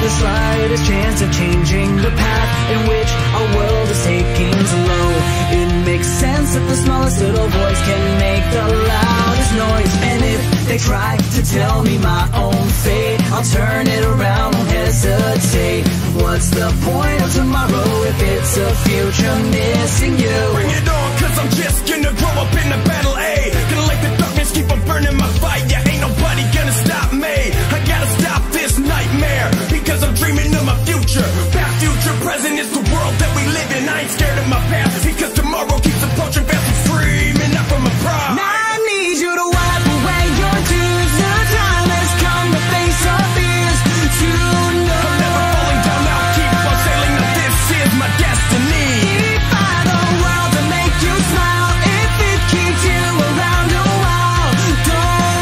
the slightest chance of changing the path in which our world is taking slow. It makes sense that the smallest little voice can make the loudest noise. And if they try to tell me my own fate, I'll turn it around, won't hesitate. What's the point of tomorrow if it's a future missing you? Bring it on, cause I'm just gonna grow up in the battle, A. Gonna let the darkness keep on burning my fire. Ain't nobody gonna stop me. I gotta stop this nightmare, because I'm dreaming of my future. Past, future, present, it's the world that we live in. I ain't scared of my past, because tomorrow keeps approaching fast. I'm screaming out from my pride. Now I need you to wipe away your tears. The time has come to face our fears. To know I'm never falling down, I'll keep on sailing. Now this is my destiny. defy the world to make you smile. If it keeps you around a while, don't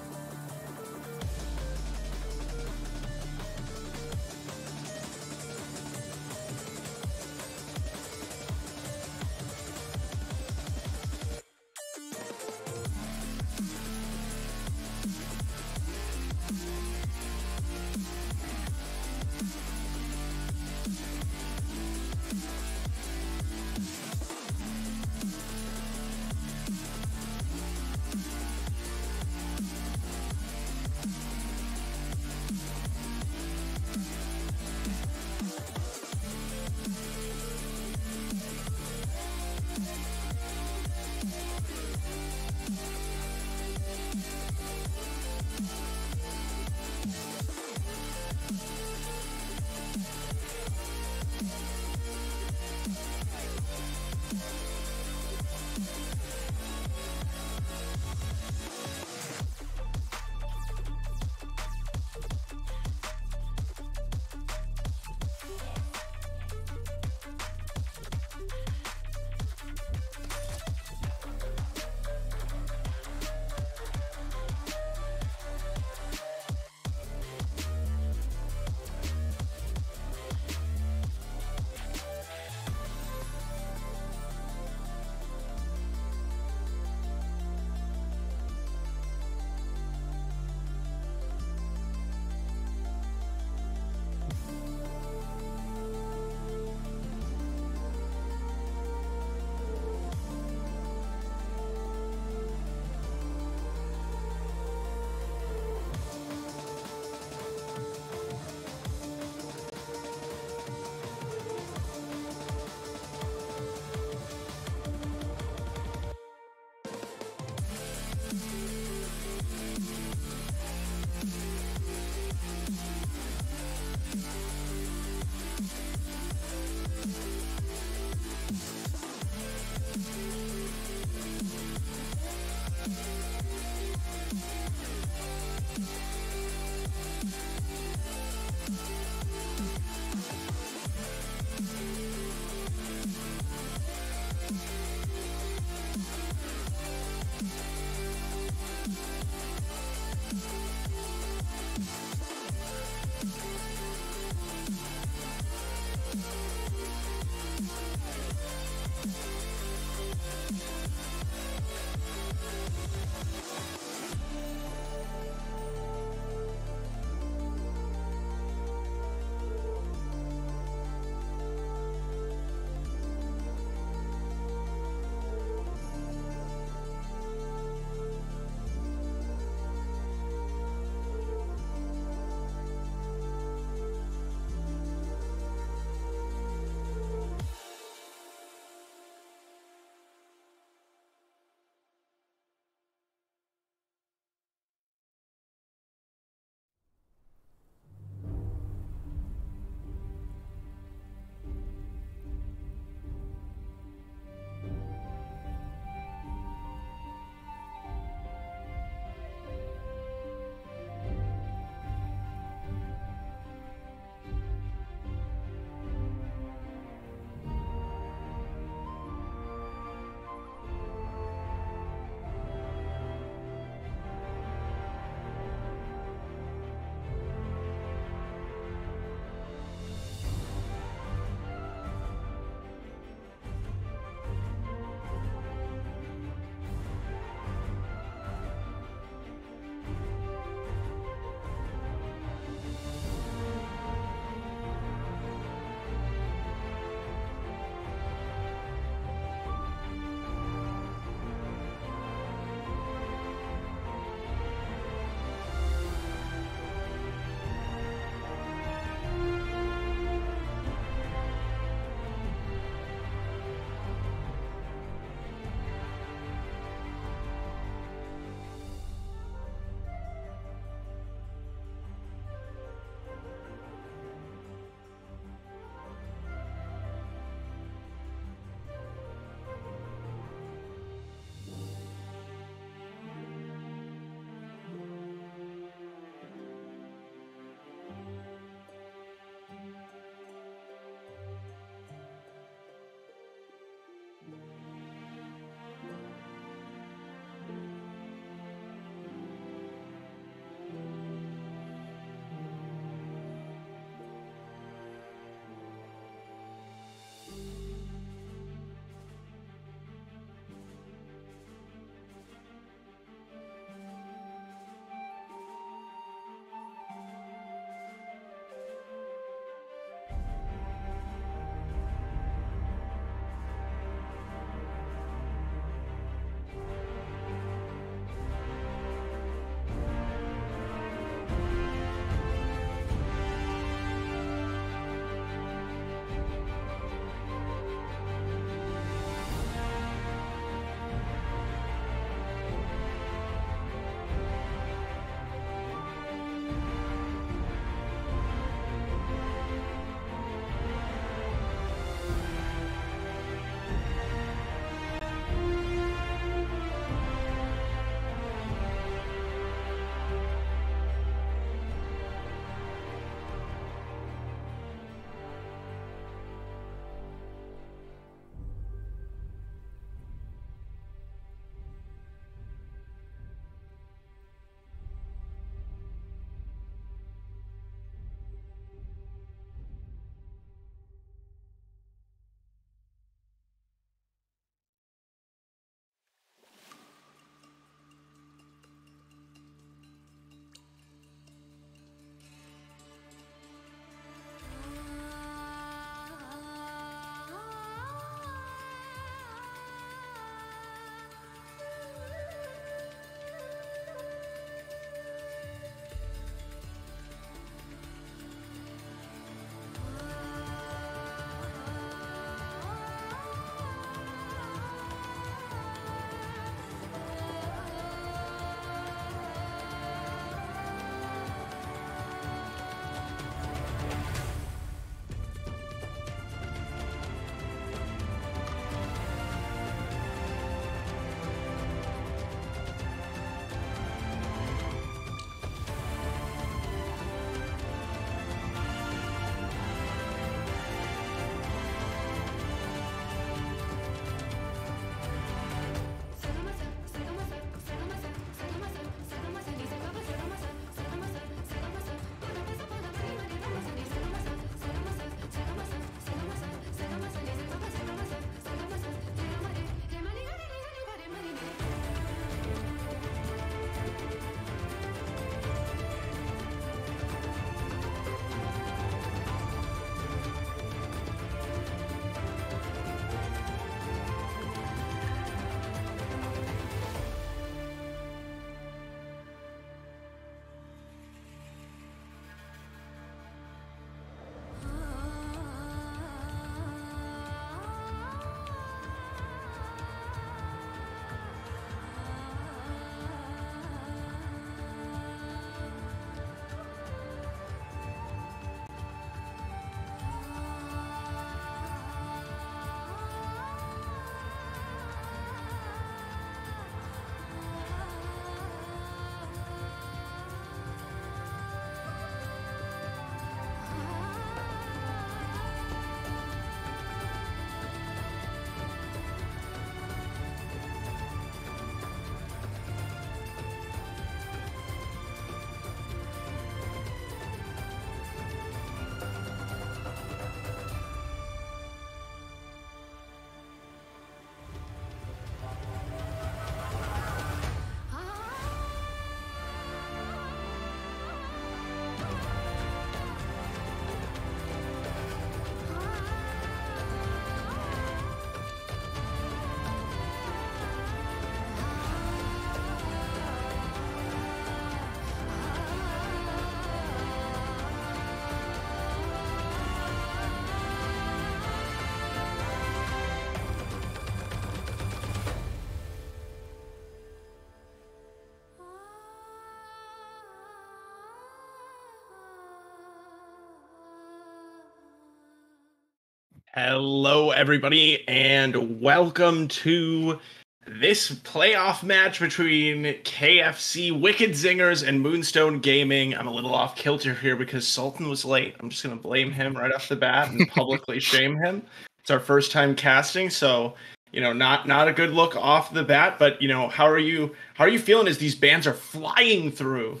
Hello, everybody, and welcome to this playoff match between KFC Wicked Zingers and Moonstone Gaming. I'm a little off kilter here because Sultan was late. I'm just going to blame him right off the bat and publicly shame him. It's our first time casting, so not a good look off the bat. But how are you? How are you feeling as these bands are flying through?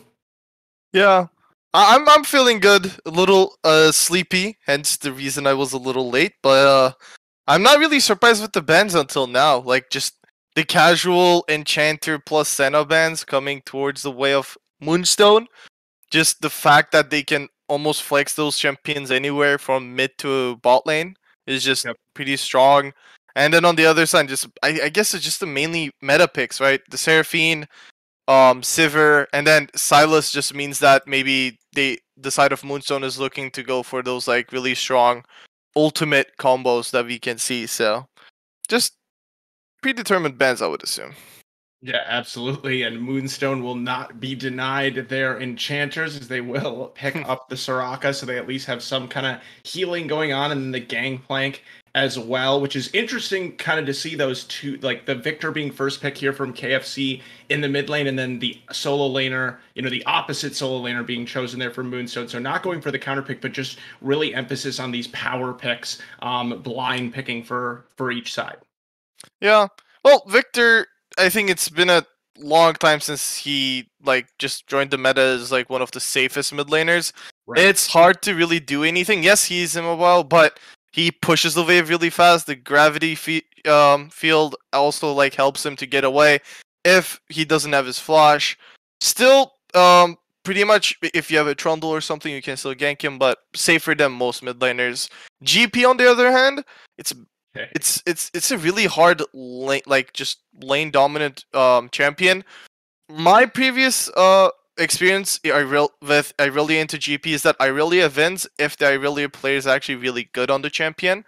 Yeah, I'm feeling good. A little sleepy, hence the reason I was a little late. But I'm not really surprised with the bands until now. Like just the casual Enchanter plus Senna bands coming towards the way of Moonstone. Just the fact that they can almost flex those champions anywhere from mid to bot lane is just pretty strong. And then on the other side, just I guess it's just the mainly meta picks, right? The Seraphine, Sivir, and then Silas just means that maybe the side of Moonstone is looking to go for those like really strong ultimate combos that we can see. So just predetermined bans, I would assume. Yeah, absolutely. And Moonstone will not be denied their enchanters as they will pick up the Soraka, so they at least have some kind of healing going on, and then the Gangplank as well, which is interesting kind of to see those two, like the Victor being first pick here from KFC in the mid lane, and then the solo laner, the opposite solo laner being chosen there for Moonstone. So not going for the counter pick, but just really emphasis on these power picks, blind picking for each side. Yeah. Well, Victor, I think it's been a long time since he just joined the meta as like one of the safest mid laners. Right. It's hard to really do anything. Yes, he's immobile, but he pushes the wave really fast. The gravity field also helps him to get away if he doesn't have his flash. Still, pretty much if you have a Trundle or something, you can still gank him, but safer than most mid laners. GP on the other hand, it's a really hard lane, just lane dominant champion. My previous experience with Irelia into GP is that Irelia wins if the Irelia player is actually really good on the champion.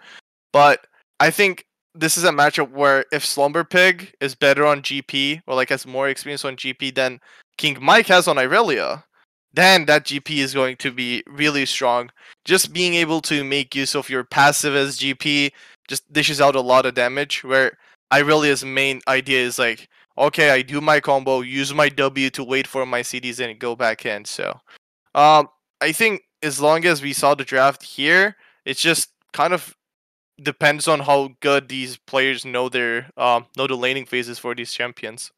But I think this is a matchup where if Slumber Pig is better on GP or has more experience on GP than King Mike has on Irelia, then that GP is going to be really strong. Just being able to make use of your passive as GP just dishes out a lot of damage, where Irelia's main idea is okay, I do my combo, use my W to wait for my CDs and go back in. So I think as long as we saw the draft here, it just kind of depends on how good these players know their know the laning phases for these champions.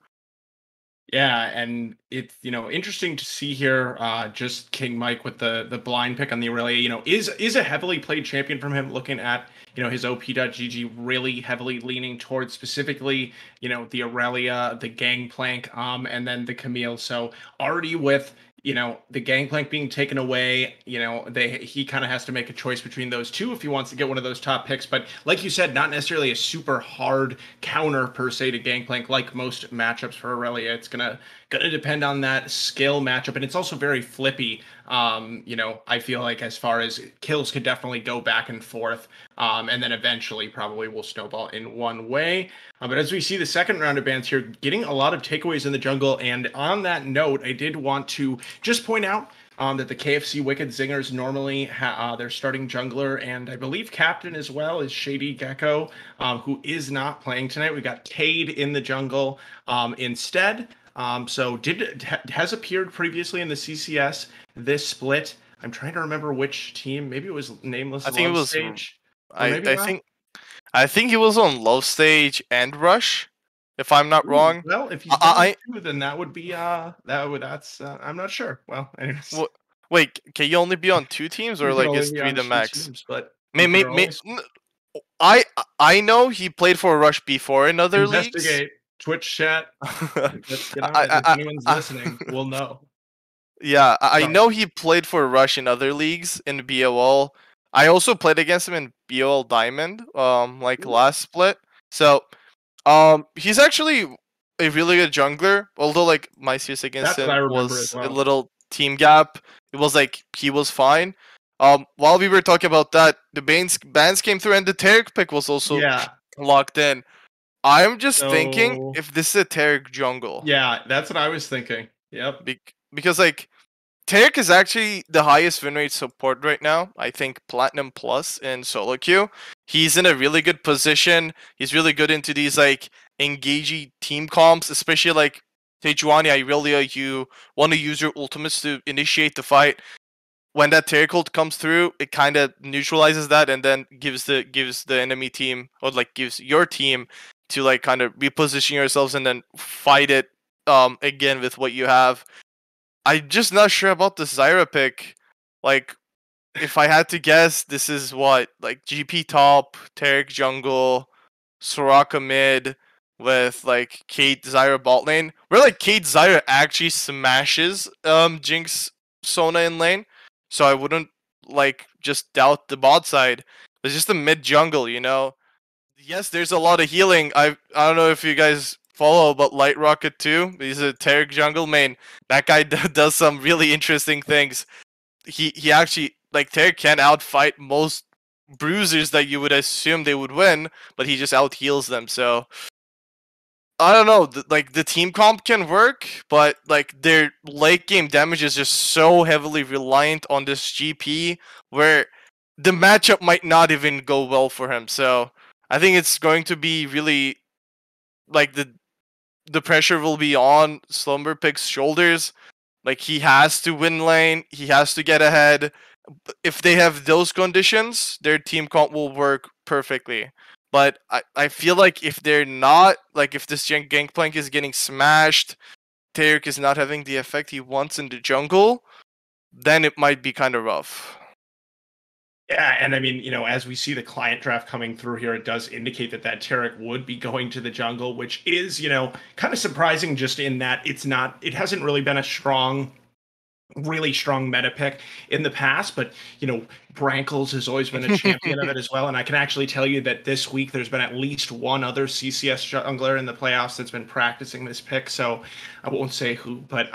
Yeah, and it's interesting to see here. Just King Mike with the blind pick on the Aurelia. Is a heavily played champion from him. Looking at his OP.GG, really heavily leaning towards specifically the Aurelia, the Gangplank, and then the Camille. So already with the Gangplank being taken away, he kind of has to make a choice between those two if he wants to get one of those top picks. But like you said, not necessarily a super hard counter per se to Gangplank like most matchups for Aurelia. It's gonna depend on that skill matchup, and it's also very flippy. I feel like as far as kills could definitely go back and forth, and then eventually probably will snowball in one way. But as we see the second round of bans here, getting a lot of takeaways in the jungle. And on that note, I did want to just point out that the KFC Wicked Zingers normally their starting jungler and I believe captain as well is Shady Gecko, who is not playing tonight. We got Cade in the jungle instead. So has appeared previously in the CCS this split. I'm trying to remember which team. Maybe it was Nameless. I think Love it was. Stage. I think he was on Love Stage and Rush, if I'm not wrong. Well, if he's done two, then that would be that's I'm not sure. Well, anyways. Wait, can you only be on two teams, or is three the max? Teams, but I know he played for Rush before in other Investigate. leagues. Twitch chat. Let's get on it. If anyone's listening, we'll know. Yeah, I know he played for Rush in other leagues in BOL. I also played against him in BOL Diamond, last split. So, he's actually a really good jungler. Although my CS against him was a little team gap. It was he was fine. While we were talking about that, the bans came through, and the Taric pick was also locked in. I'm just thinking if this is a Taric jungle. Yeah, that's what I was thinking. Yep. Because Tarek is actually the highest win rate support right now. I think Platinum Plus in solo queue. He's in a really good position. He's really good into these like engaging team comps, especially like Tejuani, Irelia, you want to use your ultimates to initiate the fight. When that Tarek ult comes through, it kind of neutralizes that and then gives the enemy team, or like gives your team to like kind of reposition yourselves and then fight it again with what you have. I'm just not sure about the Zyra pick. Like, if I had to guess, this is what, like GP top, Tarek jungle, Soraka mid, with like Kate Zyra bot lane. Where like Kate Zyra actually smashes Jinx Sona in lane. So I wouldn't like just doubt the bot side. It's just the mid jungle, you know. Yes, there's a lot of healing. I don't know if you guys follow, but Light Rocket too. He's a Tarek jungle main. That guy does some really interesting things. He actually, like, Tarek can outfight most bruisers that you would assume they would win, but he just out heals them. So I don't know. Like the team comp can work, but like their late game damage is just so heavily reliant on this GP where the matchup might not even go well for him. So I think it's going to be really like the pressure will be on Slumberpick's shoulders. Like he has to win lane, he has to get ahead. If they have those conditions, their team comp will work perfectly. But I feel like if they're not, like if this Gangplank is getting smashed, Tarek is not having the effect he wants in the jungle, then it might be kind of rough. Yeah, and I mean, you know, as we see the client draft coming through here, it does indicate that Tarek would be going to the jungle, which is, you know, kind of surprising just in that it hasn't really been a really strong meta pick in the past, but, you know, Brankles has always been a champion of it as well, and I can actually tell you that this week there's been at least one other CCS jungler in the playoffs that's been practicing this pick, so I won't say who, but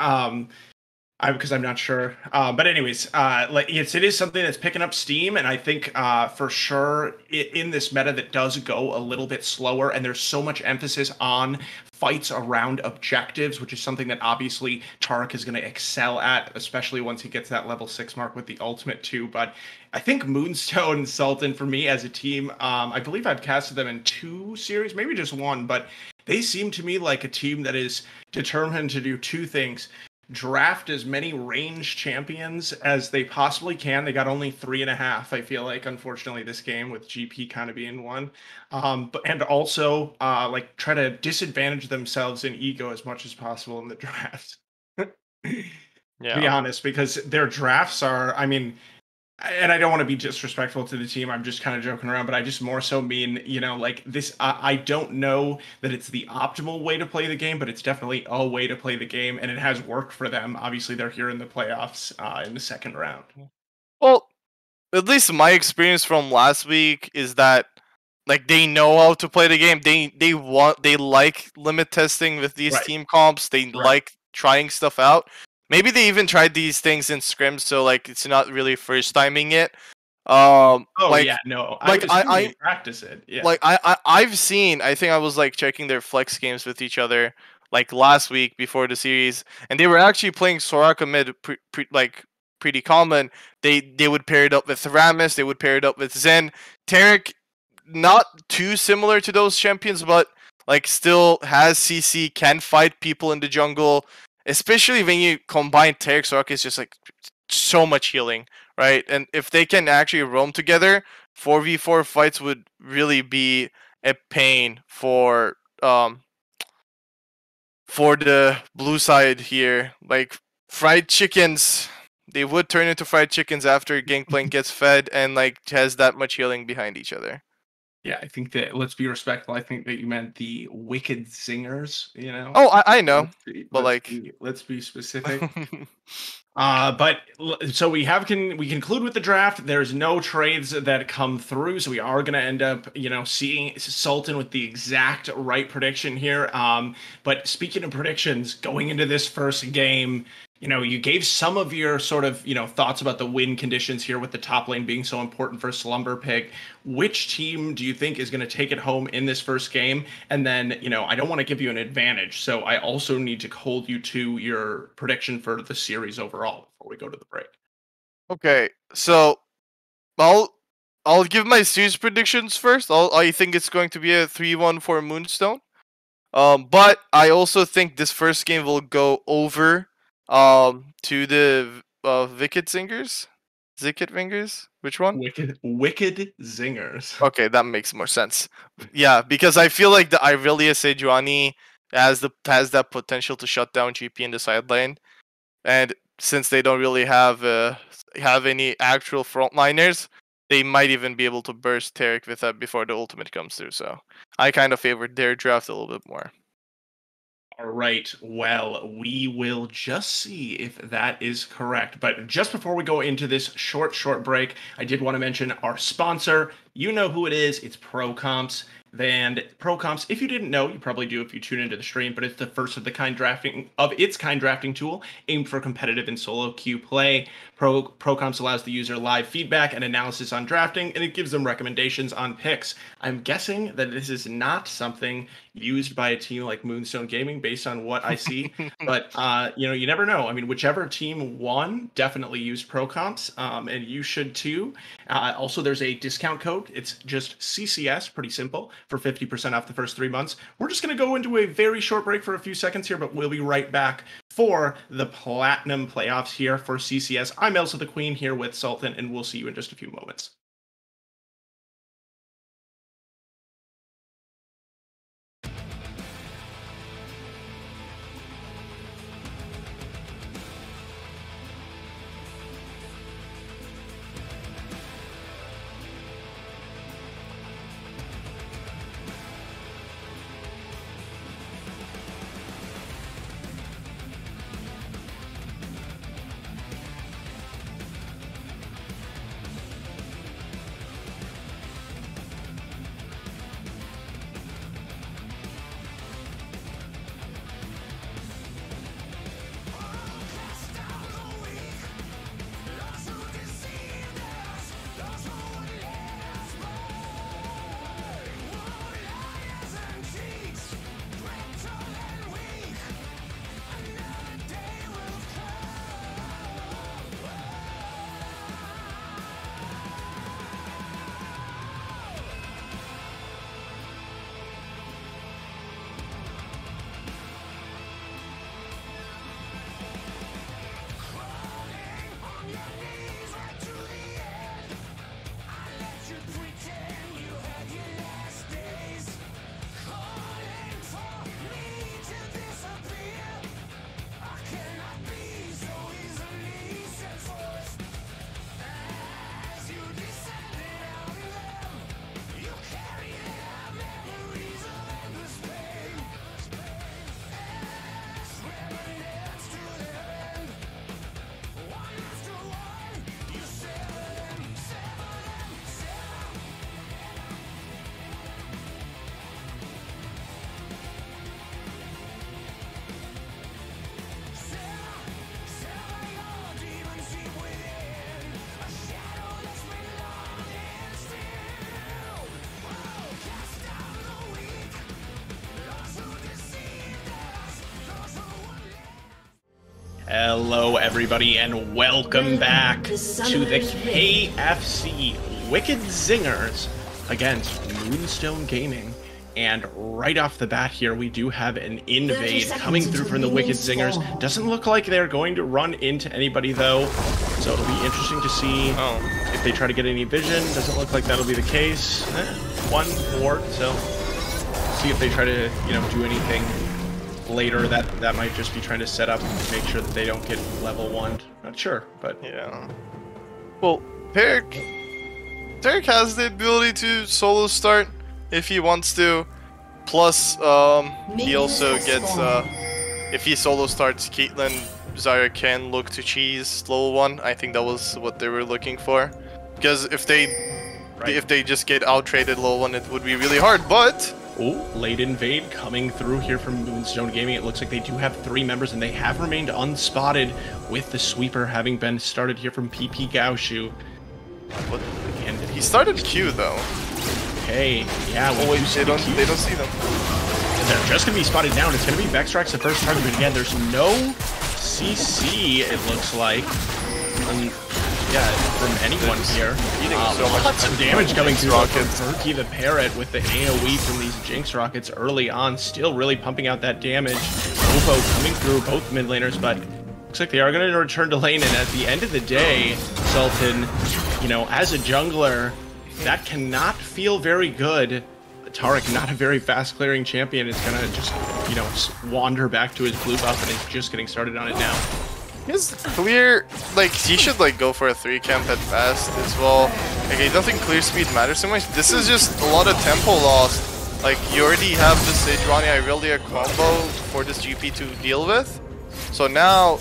because I'm not sure. But anyways, like it is something that's picking up steam, and I think for sure in this meta that does go a little bit slower, and there's so much emphasis on fights around objectives, which is something that obviously Tarek is going to excel at, especially once he gets that level 6 mark with the ultimate too. But I think Moonstone and Sultan, for me as a team, I believe I've casted them in 2 series, maybe just 1, but they seem to me like a team that is determined to do 2 things. Draft as many range champions as they possibly can. They got only 3.5, I feel like, unfortunately, this game, with GP kind of being one. And also like try to disadvantage themselves in ego as much as possible in the draft. Yeah. To be honest, because their drafts are, I mean, and I don't want to be disrespectful to the team, I'm just kind of joking around, but I just more so mean, you know, like this, I don't know that it's the optimal way to play the game, but it's definitely a way to play the game, and it has worked for them. Obviously, they're here in the playoffs in the 2nd round. Well, at least my experience from last week is that like they know how to play the game. They like limit testing with these team comps. They like trying stuff out. Maybe they even tried these things in scrims, so like it's not really first timing it. Like, yeah, no, like I practice it. Yeah, like I've seen. I think I was like checking their flex games with each other like last week before the series, and they were actually playing Soraka mid pretty common. They would pair it up with Ramus. They would pair it up with Zen. Tarek, not too similar to those champions, but like still has CC, can fight people in the jungle. Especially when you combine Tarek Soraka, it's just like so much healing, right? And if they can actually roam together, 4v4 fights would really be a pain for the blue side here. Like fried chickens, they would turn into fried chickens after Gangplank gets fed and like has that much healing behind each other. Yeah, I think that, let's be respectful, I think that you meant the wicked Zingers, you know? Oh, I know, but let's be specific. But so we conclude with the draft. There's no trades that come through, so we are going to end up, you know, seeing Sultan with the exact right prediction here. But speaking of predictions, going into this first game, You know, you gave some of your sort of, thoughts about the win conditions here with the top lane being so important for Slumber Pig. Which team do you think is going to take it home in this first game? And then, I don't want to give you an advantage, so I also need to hold you to your prediction for the series overall before we go to the break. Okay, so I'll give my series predictions first. I think it's going to be a 3-1 for Moonstone. But I also think this first game will go over to the Wicked Zingers. Zicket Wingers? Which one? Wicked Zingers. Okay, that makes more sense. Yeah, because I feel like the Irelia Sejuani has that potential to shut down GP in the side lane. And since they don't really have any actual frontliners, they might even be able to burst Tarek with that before the ultimate comes through. So I kind of favored their draft a little bit more. All right, well, we will just see if that is correct. But just before we go into this short break, I did want to mention our sponsor. You know who it is. It's ProComps. And ProComps, if you didn't know, you probably do if you tune into the stream, but it's the first of its kind drafting tool aimed for competitive and solo queue play. ProComps allows the user live feedback and analysis on drafting, and it gives them recommendations on picks. I'm guessing that this is not something used by a team like Moonstone Gaming based on what I see, but you never know. I mean, whichever team won definitely used ProComps, and you should too. Also, there's a discount code. It's just CCS, pretty simple, for 50% off the first 3 months. We're just going to go into a very short break for a few seconds here, but we'll be right back for the Platinum playoffs here for CCS. I'm Elsa the Queen here with Sultan, and we'll see you in just a few moments. Hello, everybody, and welcome back to the KFC Wicked Zingers against Moonstone Gaming. And right off the bat here, we do have an invade coming through from the Wicked Zingers. Doesn't look like they're going to run into anybody, though. So it'll be interesting to see if they try to get any vision. Doesn't look like that'll be the case. One ward, so see if they try to, do anything later. That might just be trying to set up and make sure that they don't get level 1. Not sure, but yeah. Well, Tarek has the ability to solo start if he wants to. Plus, he also gets if he solo starts, Caitlyn Zarya can look to cheese level 1. I think that was what they were looking for. Because if they just get out traded level 1, it would be really hard. But Oh, late invade coming through here from Moonstone Gaming. It looks like they do have 3 members, and they have remained unspotted with the sweeper having been started here from PP Gaoshu. But and he started Q though. Okay, yeah. Oh wait, they don't see them. They're just gonna be spotted down. It's gonna be Vextrax the first target, but again, there's no CC. It looks like. Yeah, from anyone here. So Lots of damage coming through from Berkey the Parrot with the AoE from these Jinx rockets early on, still really pumping out that damage. Oppo coming through both mid laners, but looks like they are going to return to lane, and at the end of the day, Sultan, you know, as a jungler, that cannot feel very good. Taric, not a very fast clearing champion, is going to just, you know, wander back to his blue buff, and is just getting started on it now. His clear, like, he should like go for a 3 camp at fast as well. Like, I don't think clear speed matters so much. This is just a lot of tempo lost. Like, you already have the Sejuani Irelia combo for this GP to deal with. So now,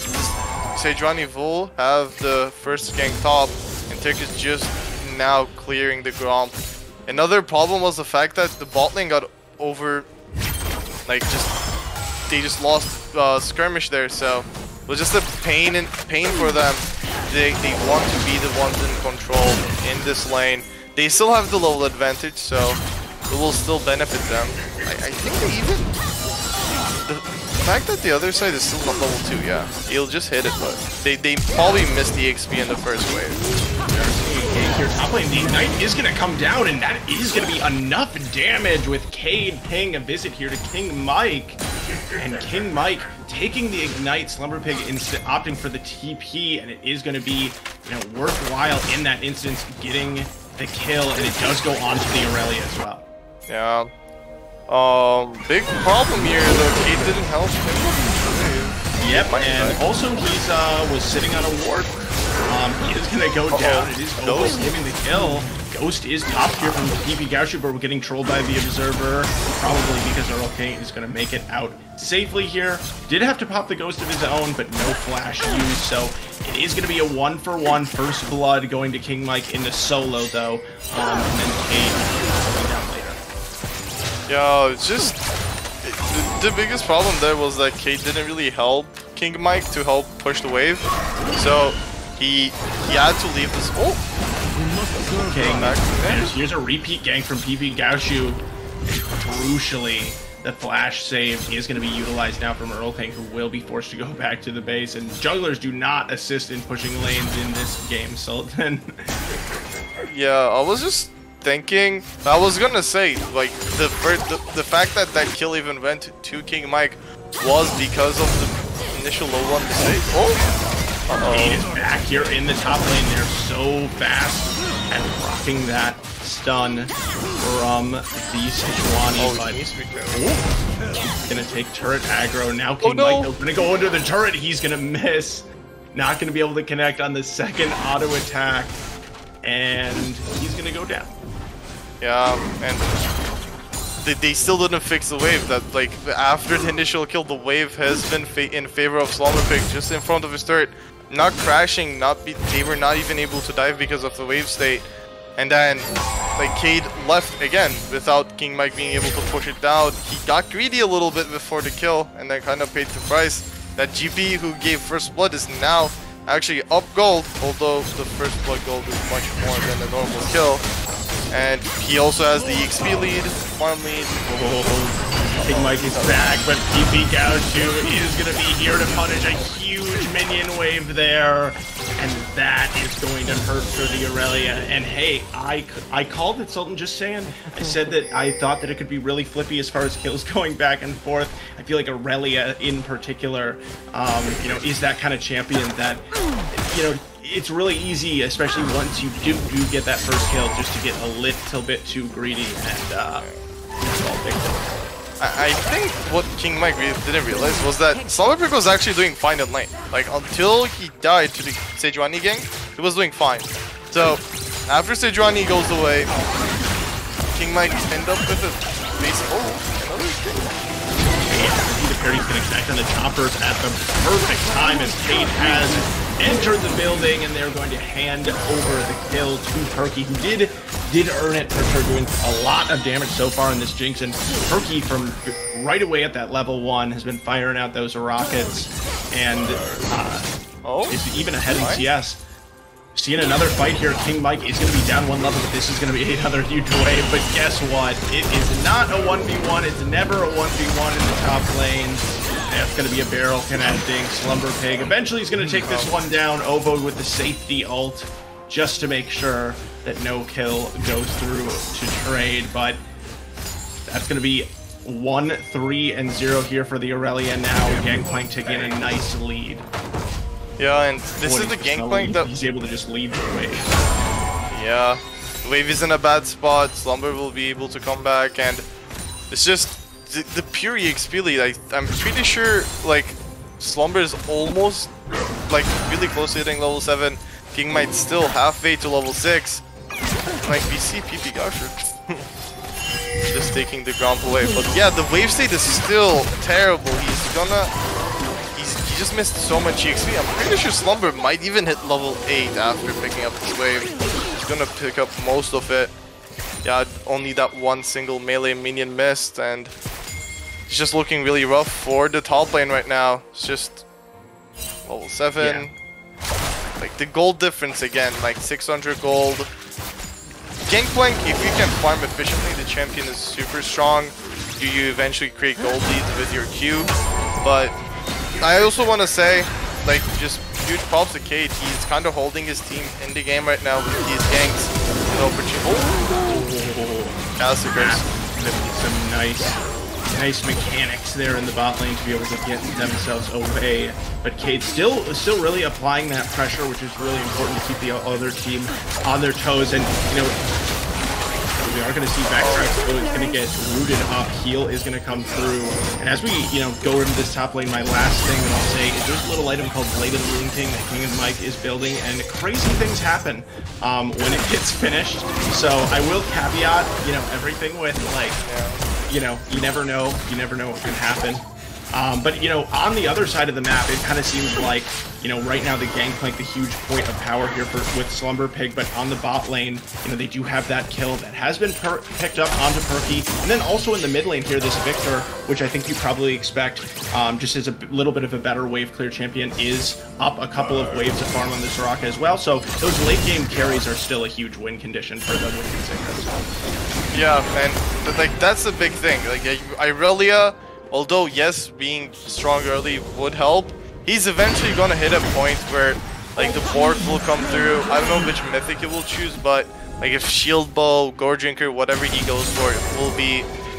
Sejuani Vul have the first gank top, and Tick is just now clearing the Gromp. Another problem was the fact that the bot lane got over, like, they just lost skirmish there, so it was just a pain for them. They want to be the ones in control in this lane. They still have the level advantage, so it will still benefit them. I think they even... The fact that the other side is still not level 2, yeah. He'll just hit it, but they probably missed the XP in the first wave. Here top lane, the Ignite is going to come down, and that is going to be enough damage with Cade paying a visit here to King Mike. And King Mike taking the Ignite, Slumber Pig opting for the TP, and it is going to be, you know, worthwhile in that instance getting the kill, and it does go on to the Aurelia as well. Yeah. Big problem here though, Cade didn't help him. Yep, and also he's was sitting on a ward. He is gonna go down. It is Ghost giving the kill. Ghost is top here from the PP Gaoshu, but we're getting trolled by the Observer, probably because Earl King is gonna make it out safely here. Did have to pop the Ghost of his own, but no flash used, so it is gonna be a 1-for-1 first blood going to King Mike in the solo though, and then Cade going down later. Yeah, it's just the biggest problem there was that Cade didn't really help King Mike to help push the wave, so he had to leave this. Okay, here's a repeat gank from PP Gaoshu. Crucially, the flash save is going to be utilized now from Earl King, who will be forced to go back to the base. And junglers do not assist in pushing lanes in this game, Sultan. Yeah, I was just thinking, I was gonna say, like, the fact that that kill even went to King Mike was because of the initial low one mistake. Cade is back here in the top lane. They're so fast at rocking that stun from the Sejuani. He's gonna take turret aggro. Now King Mike gonna go under the turret. He's gonna miss. Not gonna be able to connect on the second auto attack. And he's gonna go down. Yeah, and they still didn't fix the wave. That, like, after the initial kill, the wave has been in favor of Slumber Pig, just in front of his turret. Not crashing, they were not even able to dive because of the wave state. And then, like, Cade left again without King Mike being able to push it down. He got greedy a little bit before the kill and then kind of paid the price. That GP who gave first blood is now actually up gold, although the first blood gold is much more than a normal kill. And he also has the XP lead, farm lead. King Mike is back, but PP Gaoshu is going to be here to punish a huge minion wave there. And that is going to hurt for the Aurelia. And hey, I called it, Sultan, just saying. I said that I thought that it could be really flippy as far as kills going back and forth. I feel like Aurelia in particular, you know, is that kind of champion that, you know, it's really easy, especially once you do get that first kill, just to get a little bit too greedy and fall victim. I think what King Mike didn't realize was that Slumber Pig was actually doing fine in lane. Like, until he died to the Sejuani gang, he was doing fine. So, after Sejuani goes away, King Mike end up with a base. Another thing. The parry's going to connect on the choppers at the perfect time as Cade has enter the building, and they're going to hand over the kill to Perky, who did earn it for sure, doing a lot of damage so far in this Jinx. And Perky, from right away at that level 1, has been firing out those rockets, and is even ahead in CS. Seeing another fight here, King Mike is going to be down 1 level, but this is going to be another huge wave. But guess what? It is not a 1v1. It's never a 1v1 in the top lane. That's going to be a barrel connecting. Slumber Pig eventually is going to take this one down. Ovo with the safety ult, just to make sure that no kill goes through to trade. But that's going to be 1-3-0 here for the Aurelia now. Gangplank taking a nice lead. Yeah, and this is the Gangplank that... He's able to just leave the wave. Yeah, the wave is in a bad spot. Slumber will be able to come back, and it's just the pure EXP lead. I'm pretty sure, like, Slumber is almost, like, really close to hitting level 7. King might still halfway to level 6. Like, we see PP Gusher just taking the ground away. But yeah, the wave state is still terrible. He just missed so much EXP. I'm pretty sure Slumber might even hit level 8 after picking up this wave. He's gonna pick up most of it. Yeah, only that one single melee minion missed, and it's just looking really rough for the top lane right now. It's just level 7. Yeah. Like the gold difference again, like 600 gold. Gangplank, if you can farm efficiently, the champion is super strong. You eventually create gold leads with your Q. But I also want to say, like, just huge props to Cade. He's kind of holding his team in the game right now with these ganks. Some nice mechanics there in the bot lane to be able to get themselves away. But Cade still really applying that pressure, which is really important to keep the other team on their toes. And, you know, we are going to see Backtrack is going to get rooted up. Heal is going to come through. And as we, you know, go into this top lane, my last thing that I'll say is there's a little item called Blade of the Moon King that King and Mike is building, and crazy things happen when it gets finished. So I will caveat, you know, everything with, like, you know, you never know what can happen. But, you know, on the other side of the map, it kind of seems like, you know, right now the Gangplank, the huge point of power here with Slumber Pig, but on the bot lane, you know, they do have that kill that has been picked up onto Perky. And then also in the mid lane here, this Victor, which I think you probably expect, just as a little bit of a better wave clear champion, is up a couple of waves of farm on the Soraka as well. So those late game carries are still a huge win condition for them with Zingers. Yeah, and like that's the big thing. Like Irelia, although yes, being strong early would help, he's eventually gonna hit a point where like the board will come through. I don't know which mythic it will choose, but like if Shield Bow, Gore Drinker, whatever he goes for,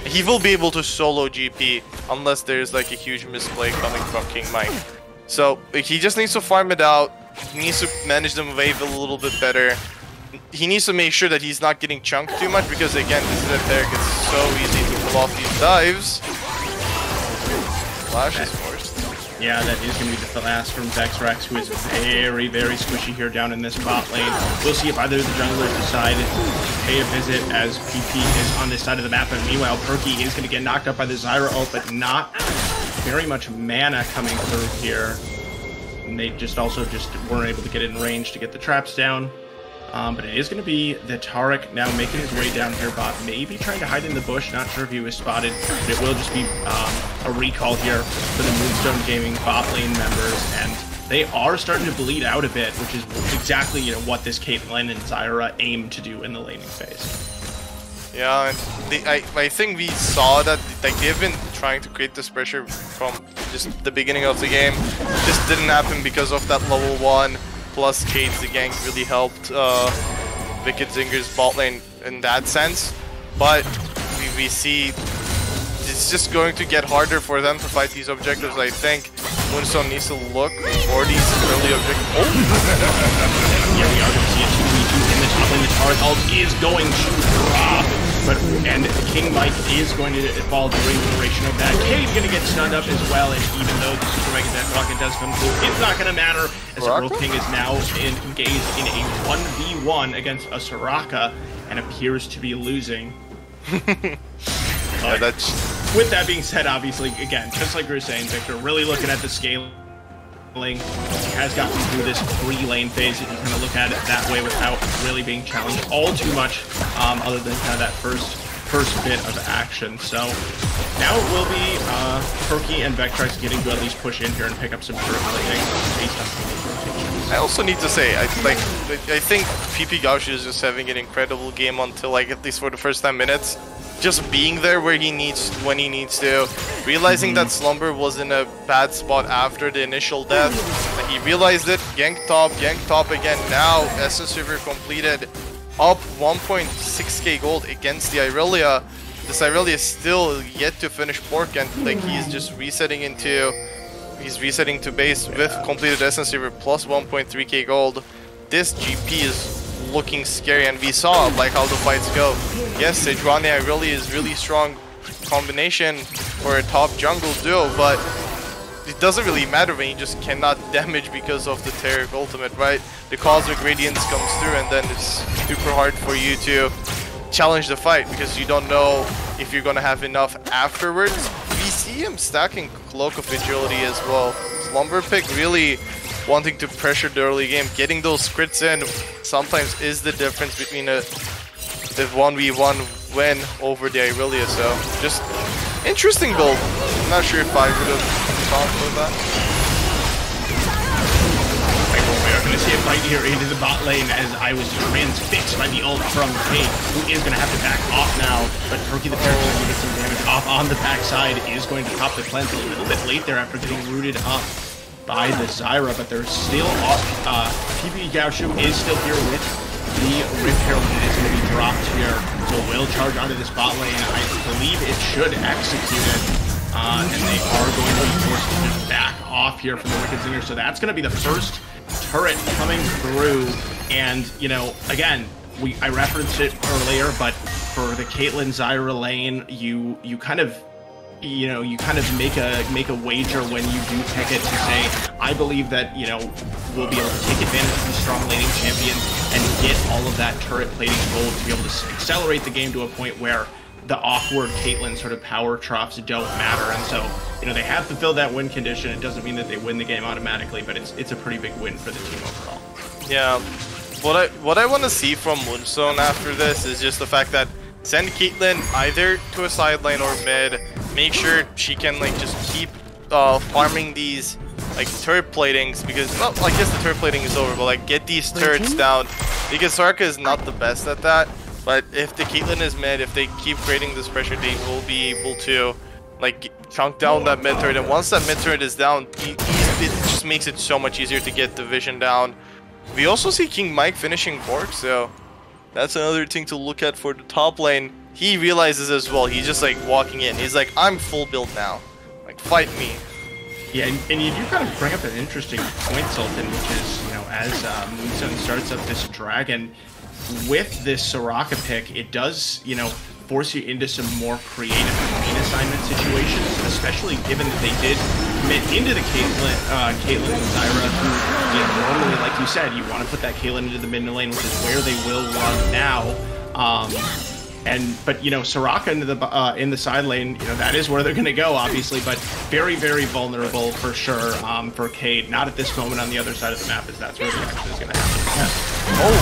he will be able to solo GP unless there's like a huge misplay coming from King Mike. So like, he just needs to farm it out. He needs to manage the wave a little bit better. He needs to make sure that he's not getting chunked too much, because again, this is a Derek. It's so easy to pull off these dives. Flash is forced. Yeah, that is going to be the last from Vexrax, who is very, very squishy here down in this bot lane. We'll see if either of the junglers decide to pay a visit as PP is on this side of the map. And meanwhile, Perky is going to get knocked up by the Zyra ult, but not very much mana coming through here. And they just weren't able to get in range to get the traps down. But it is going to be the Taric now making his way down here bot, maybe trying to hide in the bush, not sure if he was spotted, but it will just be a recall here for the Moonstone Gaming bot lane members, and they are starting to bleed out a bit, which is exactly, you know, what this Caitlyn and Zyra aim to do in the laning phase. Yeah, and I think we saw that like they've been trying to create this pressure from just the beginning of the game. Just didn't happen because of that level 1. Plus Cade's the gank really helped Wicked Zingers bot lane in that sense. But we see it's just going to get harder for them to fight these objectives. I think Moonstone needs to look for these early objectives. Oh! Yeah, we are going to see a 2v2 in the top lane. The Taric ult is going to drop. And King Mike is going to fall during the duration of that. Cade's going to get stunned up as well, and even though the Super Mega Death Rocket does come through, it's not going to matter, as the World King is now engaged in a 1v1 against a Soraka and appears to be losing. Yeah, with that being said, obviously, again, just like we were saying, Victor, really looking at the scaling He has gotten through this pre-lane phase, if you kind of look at it that way, without really being challenged all too much, other than kind of that first bit of action. So now it will be Perky and Vectrex getting to at least push in here and pick up some turret laning based on rotations. I also need to say, I think PP Gauchi is just having an incredible game until like at least for the first 10 minutes. Just being there where he needs, when he needs to, realizing that Slumber was in a bad spot after the initial death. He realized it, gank top again. Now Essence River completed, up 1.6k gold against the Irelia. This Irelia is still yet to finish Pork, and like he's just resetting to base with completed Essence River plus 1.3k gold. This GP is looking scary, and we saw like how the fights go. Yes, Sejuani really is really strong combination for a top jungle duo, but it doesn't really matter when you just cannot damage because of the Taric ultimate, right? The Cosmic Radiance comes through, and then it's super hard for you to challenge the fight because you don't know if you're gonna have enough afterwards. We see him stacking Cloak of Agility as well. Slumber Pick really wanting to pressure the early game, getting those crits in sometimes is the difference between the 1v1 win over the Irelia. So just interesting build. I'm not sure if I would have thought of that. We're going to see a fight here into the bot lane as I was transfixed by the ult from Kate, who is going to have to back off now, but Perky the Parrot is going to get some damage off on the backside, is going to top the cleanse a little bit late there after getting rooted up by the Zyra, but they're still off. PP Gaoshu is still here with the Rift Herald, and it's going to be dropped here. So will charge onto this bot lane. I believe it should execute it, and they are going to be forced to just back off here from the Wicked Zingers. So that's going to be the first turret coming through, and you know, again, I referenced it earlier, but for the Caitlyn Zyra lane, you kind of make a wager when you do pick it to say, I believe that, you know, we'll be able to take advantage of these strong laning champions and get all of that turret plating gold to be able to accelerate the game to a point where the awkward Caitlyn sort of power troughs don't matter. And so, you know, they have to fill that win condition. It doesn't mean that they win the game automatically, but it's a pretty big win for the team overall. Yeah, what I want to see from Moonstone after this is just the fact that send Caitlyn either to a side lane or mid. Make sure she can like just keep farming these like turret platings, because, well, I guess the turret plating is over, but like get these turrets down, because Soraka is not the best at that. But if the Caitlyn is mid, if they keep creating this pressure, they will be able to like chunk down that mid turret, and once that mid turret is down, it just makes it so much easier to get the vision down. We also see King Mike finishing Bork, so that's another thing to look at for the top lane. He realizes as well, he's just like walking in, he's like, I'm full build now, like fight me. Yeah, and you do kind of bring up an interesting point, Sultan, which is, you know, as Moonstone starts up this dragon, with this Soraka pick, it does, you know, force you into some more creative lane assignment situations, especially given that they did commit into the Caitlyn and Zyra, who, you know, normally, like you said, you want to put that Caitlyn into the mid lane, which is where they will run now. But you know, Soraka into the in the side lane, you know, that is where they're going to go, obviously, but very, very vulnerable for sure for Cade. Not at this moment on the other side of the map, as that's where the action is going to happen. Yeah. Oh,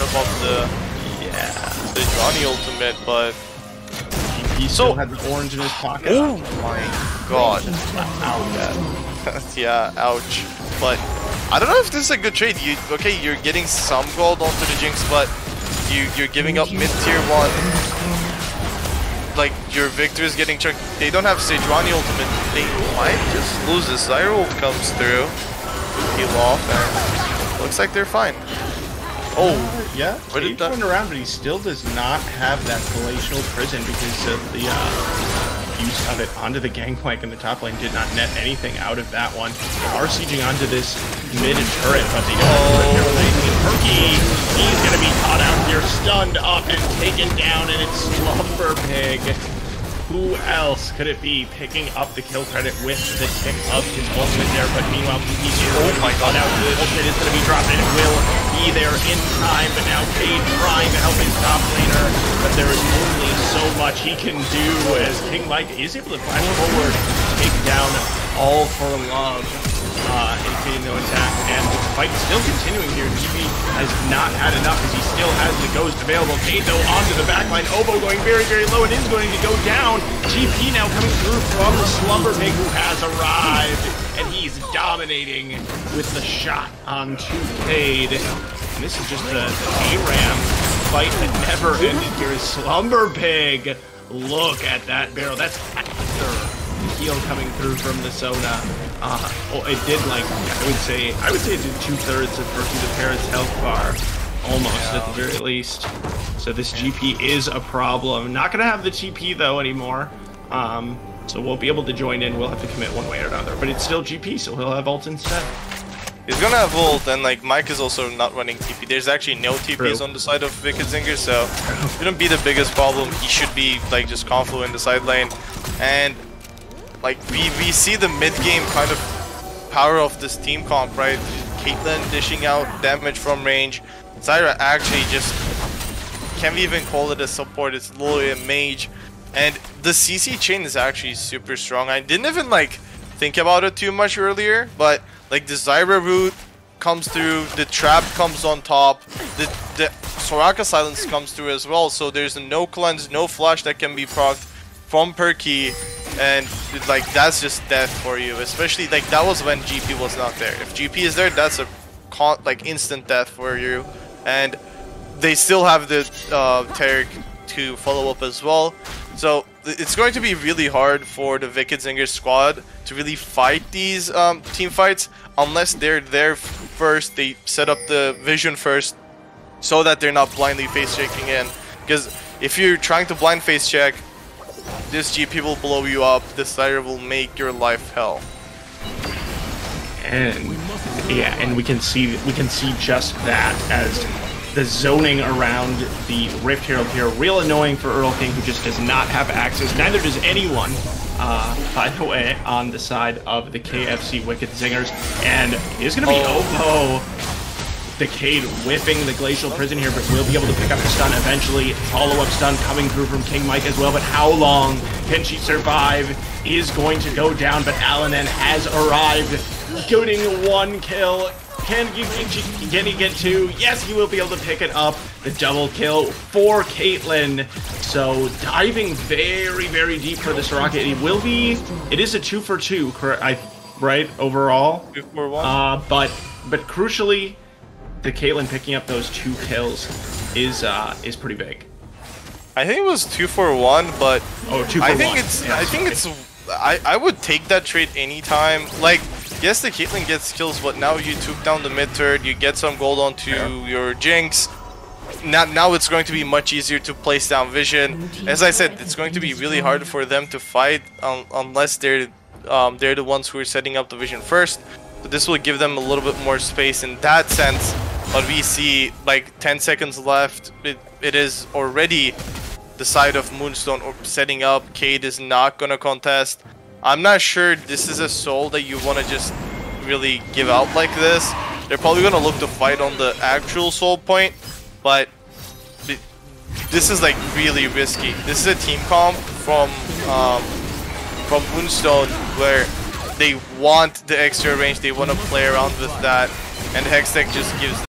about the Johnny ultimate, but he still had the orange in his pocket. Oh my god! Ouch. Yeah, ouch. But I don't know if this is a good trade. You're getting some gold onto the Jinx, but you're giving up mid tier 1. Like, your Victor is getting chunked. They don't have Sejuani ultimate. They might just lose this. Zyra ult comes through, heal off, and looks like they're fine. Oh, yeah. He turned around, but he still does not have that Glacial Prison because of the use of it onto the Gangplank in the top lane. Did not net anything out of that one. They are sieging onto this mid turret, but they don't have Perky. He's going to be caught out here, stunned up and taken down, and it's Slumber Pig. Who else could it be picking up the kill credit with the tick of his ultimate there? But meanwhile, PP's here. Oh my god, now the ultimate is going to be dropped, and it will be there in time. But now Cade trying to help his top laner, but there is only so much he can do as King Mike is able to flash forward, take down All for Love. and Cade no attack, and the fight still continuing here. GP has not had enough as he still has the ghost available. Cade though onto the backline, Oboe going very, very low and is going to go down. GP now coming through from the Slumber Pig who has arrived, and he's dominating with the shot onto Cade. And this is just the ARAM fight that never ended here. Is Slumber Pig. Look at that barrel. That's after the heal coming through from the Sona. It did like I would say it did 2/3 of versus the Parrot's health bar, almost at the very least. So this GP is a problem. Not gonna have the TP though anymore. So we'll be able to join in. We'll have to commit one way or another. But it's still GP, so he'll have ult instead. He's gonna have ult, and like Mike is also not running TP. There's actually no TPs on the side of Wicked Zingers, so it shouldn't be the biggest problem. He should be like just confluent in the side lane, and like we see the mid game kind of power of this team comp, right? Caitlyn dishing out damage from range. Zyra actually just can't even call it a support. It's literally a mage, and the CC chain is actually super strong. I didn't even like think about it too much earlier, but like the Zyra root comes through, the trap comes on top, the Soraka silence comes through as well, so there's no cleanse, no flash that can be procced from Perky, and like that's just death for you, especially like that was when GP was not there. If GP is there, that's a like instant death for you, and they still have the Taric to follow up as well. So it's going to be really hard for the Wicked Zingers squad to really fight these team fights unless they're there first. They set up the vision first so that they're not blindly face checking in. Because if you're trying to blind face check, this GP will blow you up. This Zyra will make your life hell. And yeah, and we can see just that as the zoning around the Rift Herald here, real annoying for Earl King, who just does not have access. Neither does anyone, by the way, on the side of the KFC Wicked Zingers. And it is going to be Oboe, the Cade whipping the Glacial Prison here, but will be able to pick up the stun eventually. Follow-up stun coming through from King Mike as well, but how long can she survive? Is going to go down, but Alanen has arrived, getting one kill. Can he get two? Yes, he will be able to pick it up. The double kill for Caitlyn. So diving very, very deep for the Soraka. It is a 2 for 2, right? Overall. 2 for 1. But crucially, the Caitlyn picking up those 2 kills is pretty big. I think it was 2 for 1, but 2 for 1. I would take that trade anytime. Like, yes, the Caitlyn gets kills, but now you took down the mid turret, you get some gold onto your Jinx. Now it's going to be much easier to place down vision. As I said, it's going to be really hard for them to fight unless they're the ones who are setting up the vision first. So this will give them a little bit more space in that sense. But we see like 10 seconds left. It is already the side of Moonstone setting up. Cade is not gonna contest. I'm not sure this is a soul that you want to just really give out like this. They're probably gonna look to fight on the actual soul point, but this is like really risky. This is a team comp from Moonstone where they want the extra range, they want to play around with that, and Hextech just gives